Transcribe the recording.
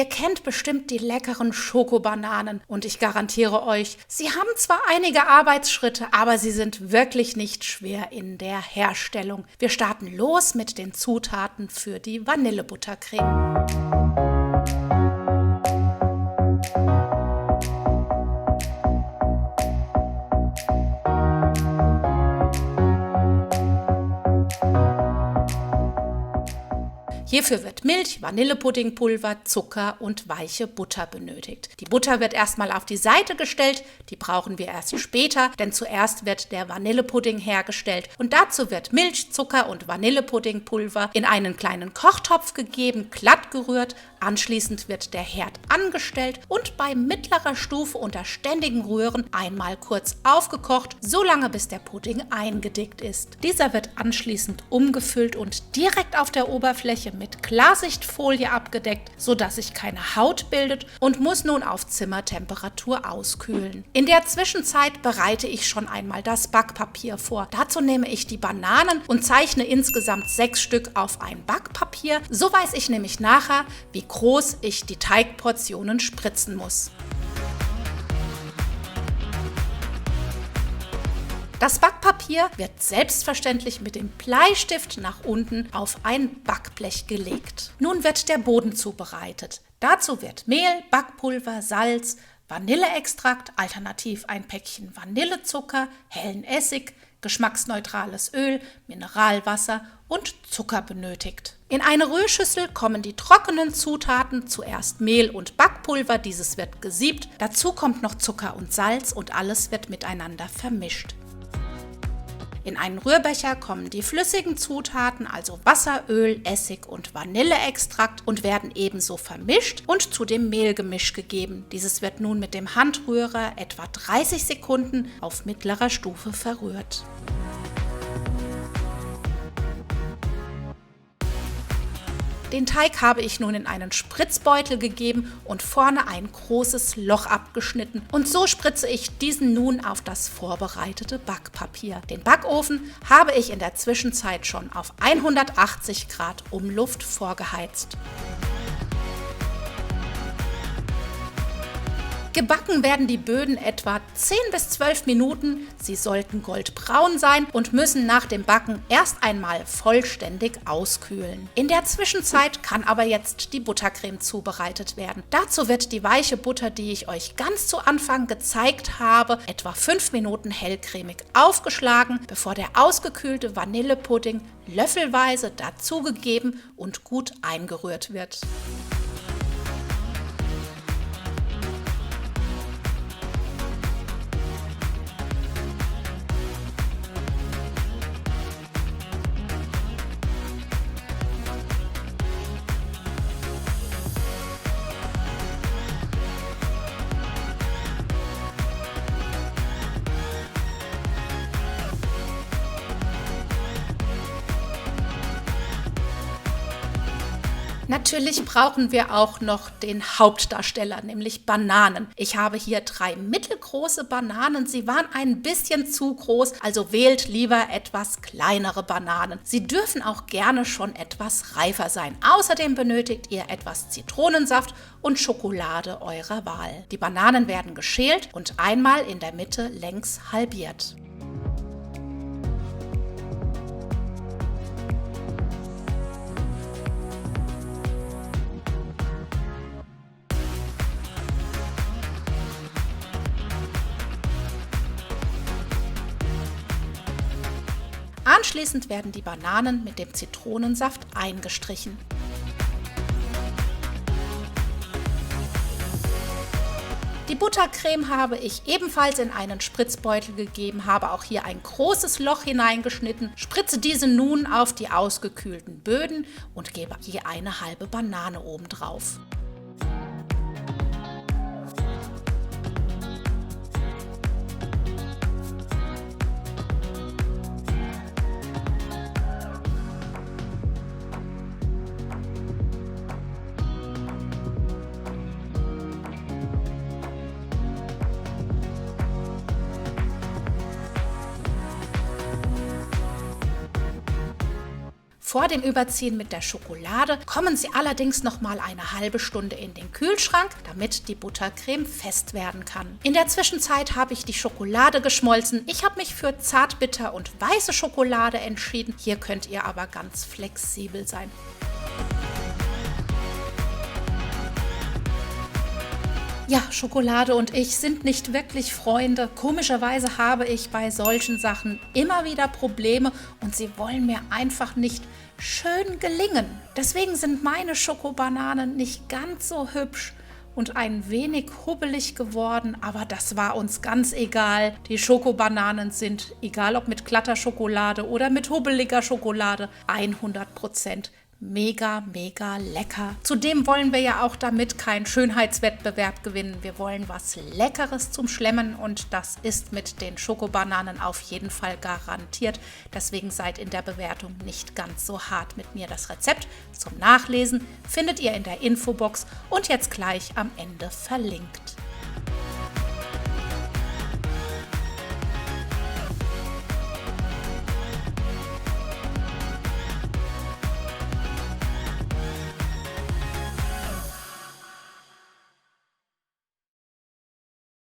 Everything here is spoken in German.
Ihr kennt bestimmt die leckeren Schokobananen und ich garantiere euch, sie haben zwar einige Arbeitsschritte, aber sie sind wirklich nicht schwer in der Herstellung. Wir starten los mit den Zutaten für die Vanillebuttercreme. Hierfür wird Milch, Vanillepuddingpulver, Zucker und weiche Butter benötigt. Die Butter wird erstmal auf die Seite gestellt, die brauchen wir erst später, denn zuerst wird der Vanillepudding hergestellt und dazu wird Milch, Zucker und Vanillepuddingpulver in einen kleinen Kochtopf gegeben, glatt gerührt, anschließend wird der Herd angestellt und bei mittlerer Stufe unter ständigem Rühren einmal kurz aufgekocht, solange bis der Pudding eingedickt ist. Dieser wird anschließend umgefüllt und direkt auf der Oberfläche mit Klarsichtfolie abgedeckt, sodass sich keine Haut bildet und muss nun auf Zimmertemperatur auskühlen. In der Zwischenzeit bereite ich schon einmal das Backpapier vor. Dazu nehme ich die Bananen und zeichne insgesamt 6 Stück auf ein Backpapier. So weiß ich nämlich nachher, wie groß ich die Teigportionen spritzen muss. Das Backpapier wird selbstverständlich mit dem Bleistift nach unten auf ein Backblech gelegt. Nun wird der Boden zubereitet. Dazu wird Mehl, Backpulver, Salz, Vanilleextrakt, alternativ ein Päckchen Vanillezucker, hellen Essig, geschmacksneutrales Öl, Mineralwasser und Zucker benötigt. In eine Rührschüssel kommen die trockenen Zutaten, zuerst Mehl und Backpulver, dieses wird gesiebt, dazu kommt noch Zucker und Salz und alles wird miteinander vermischt. In einen Rührbecher kommen die flüssigen Zutaten, also Wasser, Öl, Essig und Vanilleextrakt und werden ebenso vermischt und zu dem Mehlgemisch gegeben. Dieses wird nun mit dem Handrührer etwa 30 Sekunden auf mittlerer Stufe verrührt. Den Teig habe ich nun in einen Spritzbeutel gegeben und vorne ein großes Loch abgeschnitten und so spritze ich diesen nun auf das vorbereitete Backpapier. Den Backofen habe ich in der Zwischenzeit schon auf 180 Grad Umluft vorgeheizt. Gebacken werden die Böden etwa 10 bis 12 Minuten. Sie sollten goldbraun sein und müssen nach dem Backen erst einmal vollständig auskühlen. In der Zwischenzeit kann aber jetzt die Buttercreme zubereitet werden. Dazu wird die weiche Butter, die ich euch ganz zu Anfang gezeigt habe, etwa 5 Minuten hellcremig aufgeschlagen, bevor der ausgekühlte Vanillepudding löffelweise dazugegeben und gut eingerührt wird. Natürlich brauchen wir auch noch den Hauptdarsteller, nämlich Bananen. Ich habe hier 3 mittelgroße Bananen. Sie waren ein bisschen zu groß, also wählt lieber etwas kleinere Bananen. Sie dürfen auch gerne schon etwas reifer sein. Außerdem benötigt ihr etwas Zitronensaft und Schokolade eurer Wahl. Die Bananen werden geschält und einmal in der Mitte längs halbiert. Anschließend werden die Bananen mit dem Zitronensaft eingestrichen. Die Buttercreme habe ich ebenfalls in einen Spritzbeutel gegeben, habe auch hier ein großes Loch hineingeschnitten, spritze diese nun auf die ausgekühlten Böden und gebe je eine halbe Banane oben drauf. Vor dem Überziehen mit der Schokolade kommen sie allerdings noch mal eine halbe Stunde in den Kühlschrank, damit die Buttercreme fest werden kann. In der Zwischenzeit habe ich die Schokolade geschmolzen. Ich habe mich für Zartbitter und weiße Schokolade entschieden. Hier könnt ihr aber ganz flexibel sein. Ja, Schokolade und ich sind nicht wirklich Freunde. Komischerweise habe ich bei solchen Sachen immer wieder Probleme und sie wollen mir einfach nicht schön gelingen. Deswegen sind meine Schokobananen nicht ganz so hübsch und ein wenig hubbelig geworden, aber das war uns ganz egal. Die Schokobananen sind, egal ob mit glatter Schokolade oder mit hubbeliger Schokolade, 100% mega, mega lecker. Zudem wollen wir ja auch damit keinen Schönheitswettbewerb gewinnen. Wir wollen was Leckeres zum Schlemmen und das ist mit den Schokobananen auf jeden Fall garantiert. Deswegen seid in der Bewertung nicht ganz so hart mit mir. Das Rezept zum Nachlesen findet ihr in der Infobox und jetzt gleich am Ende verlinkt.